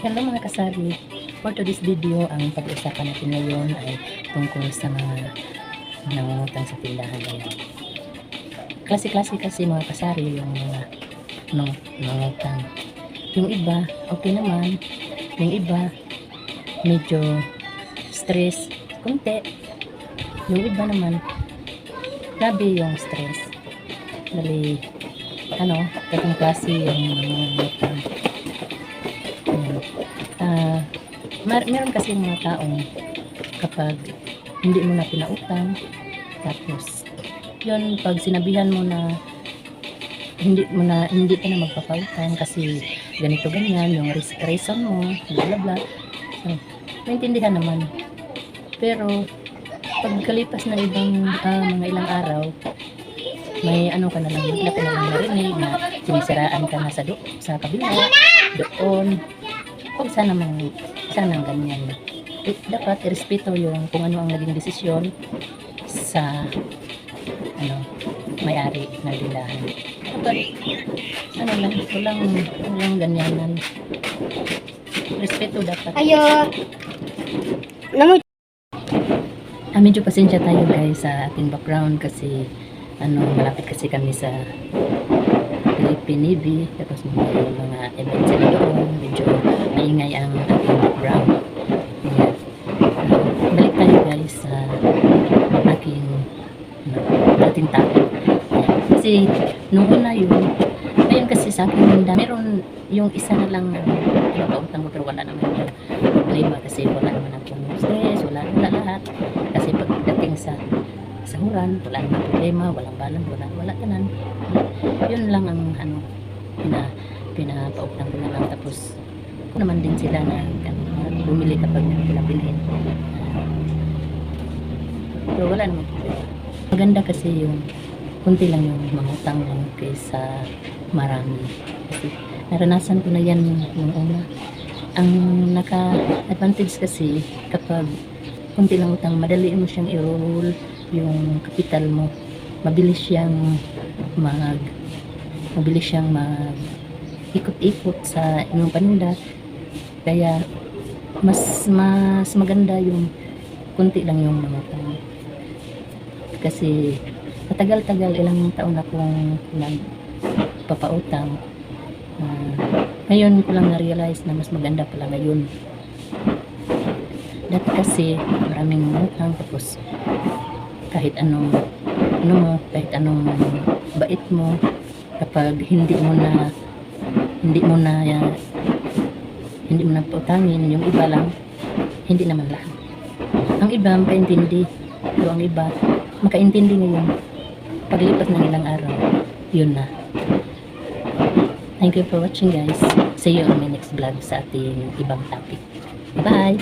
Hello mga kasari, for today's video, ang pag-uusapan natin ngayon ay tungkol sa mga nangungutang sa tindahan ngayon. Klase-klase kasi mga kasari yung mga nangungutang. Yung iba, okay naman. Yung iba, medyo stress, kunti. Yung iba naman, grabe yung stress. Dali, katong klase yung nangungutang. Meron kasi mga taong kapag hindi mo na pinautang, tapos yun, pag sinabihan mo na hindi ka na magpapautang kasi ganito ganyan yung reason mo, bla bla bla, so, maintindihan naman. Pero pagkalipas na mga ilang araw, may ka na lang, bigla ka na lang narinig na sinisiraan ka na sa kabila doon. Huwag sanang ganyan. Dapat irespeto yung kung ano ang naging desisyon sa may-ari ng tindahan. Dapat walang ganyanan. Respeto dapat. Ayo. Medyo pasensya tayo guys sa ating background kasi malapit kasi kami sa Philippine Navy, tapos may mga events sila doon, medyo maingay ang ating background. Balik tayo guys sa ating topic. Kasi nung una yun, ngayon kasi sa akin meron yung isa na lang pautang ko, pero wala naman yung problema kasi wala naman akong stress, wala lahat. Kasi pagdating sa sahuran, wala naman problema, walang balang, wala tanan. Yun lang ang pinapautang ko na lang. Tapos naman din sila na bumili kapag pinabilhin. Pero wala naman problema. Maganda kasi yung kunti lang yung mangutang lang kaysa marami. Kasi naranasan ko na yan nung una. Ang naka-advantage kasi kapag kunti lang utang, madali mo siyang i-roll yung kapital mo. Mabilis siyang ikot-ikot sa inyong paninda. Kaya mas maganda yung kunti lang yung mangutang. Kasi matagal-tagal, ilang taon akong nagpapautang. Ngayon ko lang na-realize na mas maganda pala ngayon. Dati kasi maraming utang, tapos kahit anong bait mo, kapag hindi mo na pautangin, yung iba lang, hindi naman lahat. Ang iba makaintindi, pero ang iba makaintindi ngayon, paglipas ng ilang araw, yun na. Thank you for watching guys. See you on my next vlog sa ating ibang topic. Bye!